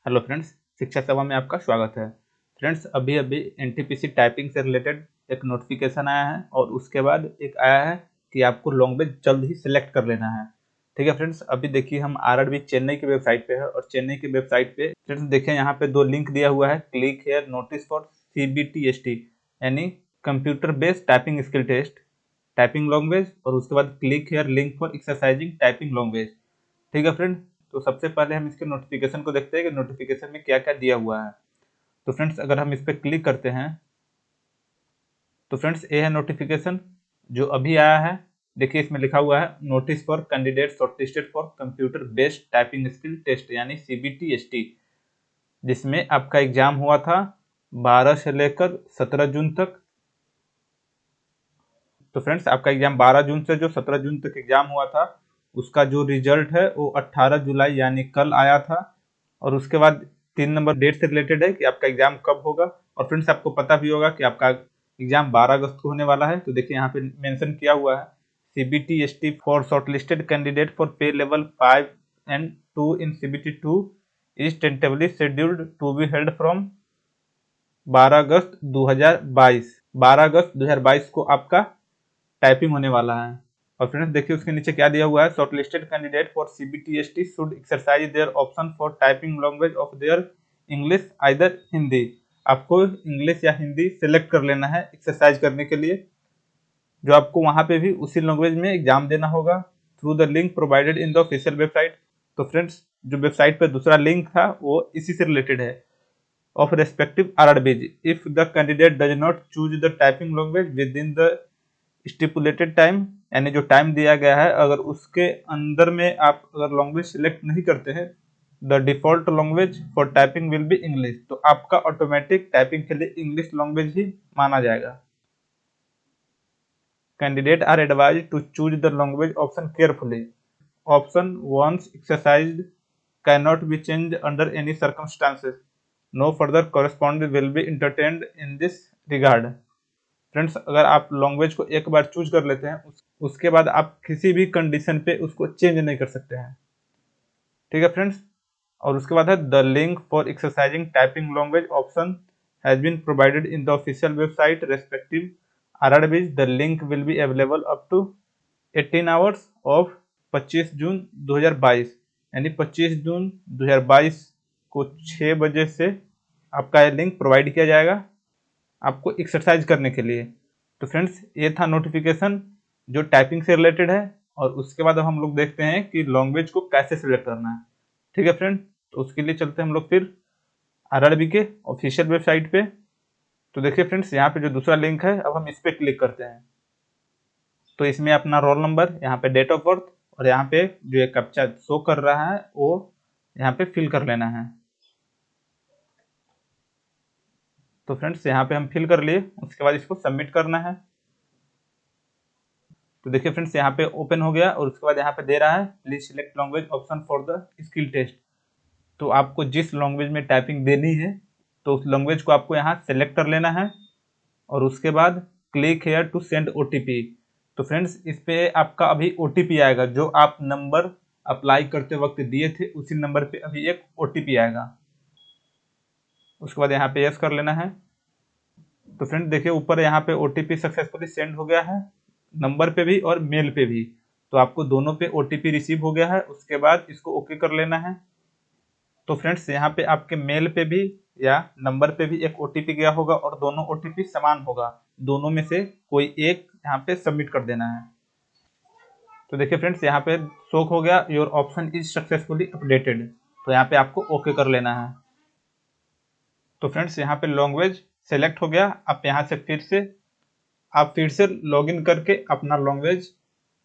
Hello friends, शिक्षा सेवा में आपका स्वागत है। फ्रेंड्स, अभी अभी एनटीपीसी टाइपिंग से रिलेटेड एक नोटिफिकेशन आया है और उसके बाद एक आया है कि आपको लैंग्वेज जल्द ही सिलेक्ट कर लेना है। ठीक है फ्रेंड्स, अभी देखिए हम आरआरबी चेन्नई की वेबसाइट पे है और चेन्नई की वेबसाइट पे फ्रेंड्स देखिए यहाँ पे दो लिंक दिया हुआ है, click here notice for CBTST यानी computer based typing skill test typing language, और उसके बाद click here link for exercising typing language. ठीक है फ्रेंड, तो सबसे पहले हम इसके नोटिफिकेशन को देखते हैं कि नोटिफिकेशन में क्या क्या दिया हुआ है। तो फ्रेंड्स अगर हम इस पर क्लिक करते हैं तो फ्रेंड्स ये है नोटिफिकेशन जो अभी आया है। देखिए इसमें लिखा हुआ है notice for candidate shortlisted for computer based typing skill test यानी CBTST, जिसमें आपका एग्जाम हुआ था 12 से लेकर 17 जून तक। तो फ्रेंड्स आपका एग्जाम 12 जून से जो 17 जून तक एग्जाम हुआ था उसका जो रिजल्ट है वो 18 जुलाई यानी कल आया था। और उसके बाद 3 नंबर डेट से रिलेटेड है कि आपका एग्जाम कब होगा। और फ्रेंड्स आपको पता भी होगा कि आपका एग्जाम 12 अगस्त को होने वाला है। तो देखिए यहाँ पे मेंशन किया हुआ है CBTST for shortlisted candidate for pay level 5 and 2 in CBT2 is tentatively scheduled to be held from 12 अगस्त 2022। 12 अगस्त 2022 को आपका टाइपिंग होने वाला है। और फ्रेंड्स देखिए उसके नीचे क्या दिया हुआ है, shortlisted candidate for CBTST should exercise their option for typing language of their English either Hindi. आपको इंग्लिश या हिंदी सेलेक्ट कर लेना है एक्सरसाइज करने के लिए, जो आपको वहां पे भी उसी लैंग्वेज में एग्जाम देना होगा through the link provided in the official website. तो फ्रेंड्स जो वेबसाइट पे दूसरा लिंक था वो इसी से रिलेटेड है, of respective RRBs if the candidate does not choose the typing language within the stipulated time, यानी जो टाइम दिया गया है अगर उसके अंदर में आप अगर लैंग्वेज सिलेक्ट नहीं करते हैं, the default language for typing will be English, तो आपका ऑटोमेटिक टाइपिंग के लिए इंग्लिश लैंग्वेज ही माना जाएगा। Candidate are advise to choose the language option carefully. Option once exercised can not be change under any circumstances. No further correspondence will be entertained in this regard. Friends अगर आप language को एक बार choose कर लेते हैं उसके बाद आप किसी भी कंडीशन पे उसको चेंज नहीं कर सकते हैं। ठीक है फ्रेंड्स, और उसके बाद है the link for exercising typing language option has been provided in the official website respective RRBs। The link will be available up to 18 hours of 25 June 2022, यानी 25 जून 2022 को 6 बजे से आपका ये लिंक प्रोवाइड किया जाएगा आपको एक्सरसाइज करने के लिए। तो फ्रेंड्स ये था नोटिफिकेशन जो टाइपिंग से रिलेटेड है। और उसके बाद अब हम लोग देखते हैं कि लैंग्वेज को कैसे सिलेक्ट करना है। ठीक है फ्रेंड, तो उसके लिए चलते हैं हम लोग फिर RRB के ऑफिशियल वेबसाइट पे। तो देखिए फ्रेंड्स यहाँ पे जो दूसरा लिंक है अब हम इस पर क्लिक करते हैं। तो इसमें अपना रोल नंबर, यहाँ पे डेट ऑफ बर्थ और यहाँ पे जो एक कैप्चा शो कर रहा है वो यहाँ पे फिल कर लेना है। तो फ्रेंड्स यहाँ पे हम फिल कर लिए, उसके बाद इसको सबमिट करना है। तो देखिए फ्रेंड्स यहाँ पे ओपन हो गया और उसके बाद यहाँ पे दे रहा है please select language option for the skill test. तो आपको जिस लैंग्वेज में टाइपिंग देनी है तो उस लैंग्वेज को आपको यहाँ सेलेक्ट कर लेना है और उसके बाद click here to send OTP। तो फ्रेंड्स इस पे आपका अभी OTP आएगा, जो आप नंबर अप्लाई करते वक्त दिए थे उसी नंबर पे अभी एक OTP आएगा। उसके बाद यहाँ पे यस कर लेना है। तो फ्रेंड देखिए ऊपर यहाँ पे OTP सक्सेसफुली सेंड हो गया है, नंबर पे भी और मेल पे भी। तो आपको दोनों पे OTP रिसीव हो गया है, उसके बाद इसको ओके कर लेना है। तो फ्रेंड्स यहाँ पे आपके मेल पे भी या नंबर पे भी एक OTP गया होगा और दोनों OTP समान होगा, दोनों में से कोई एक यहाँ पे सबमिट कर देना है। तो देखिए फ्रेंड्स यहाँ पे शो हो गया your option is successfully updated, तो यहाँ पे आपको ओके कर लेना है। तो फ्रेंड्स यहाँ पे लैंग्वेज सेलेक्ट हो गया। आप यहाँ से फिर से लॉगिन करके अपना लैंग्वेज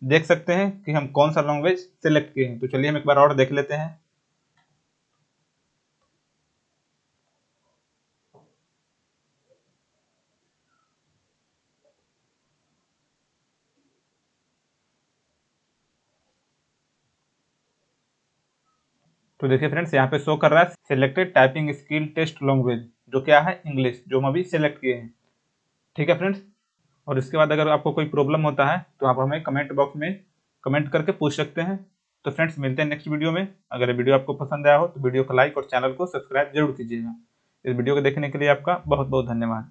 देख सकते हैं कि हम कौन सा लैंग्वेज सेलेक्ट किए हैं। तो चलिए हम एक बार और देख लेते हैं। तो देखिए फ्रेंड्स यहाँ पे शो कर रहा है selected typing skill test language, जो क्या है इंग्लिश, जो हम अभी सेलेक्ट किए हैं। ठीक है फ्रेंड्स, और इसके बाद अगर आपको कोई प्रॉब्लम होता है तो आप हमें कमेंट बॉक्स में कमेंट करके पूछ सकते हैं। तो फ्रेंड्स मिलते हैं नेक्स्ट वीडियो में। अगर ये वीडियो आपको पसंद आया हो तो वीडियो को लाइक और चैनल को सब्सक्राइब जरूर कीजिएगा। इस वीडियो को देखने के लिए आपका बहुत बहुत धन्यवाद।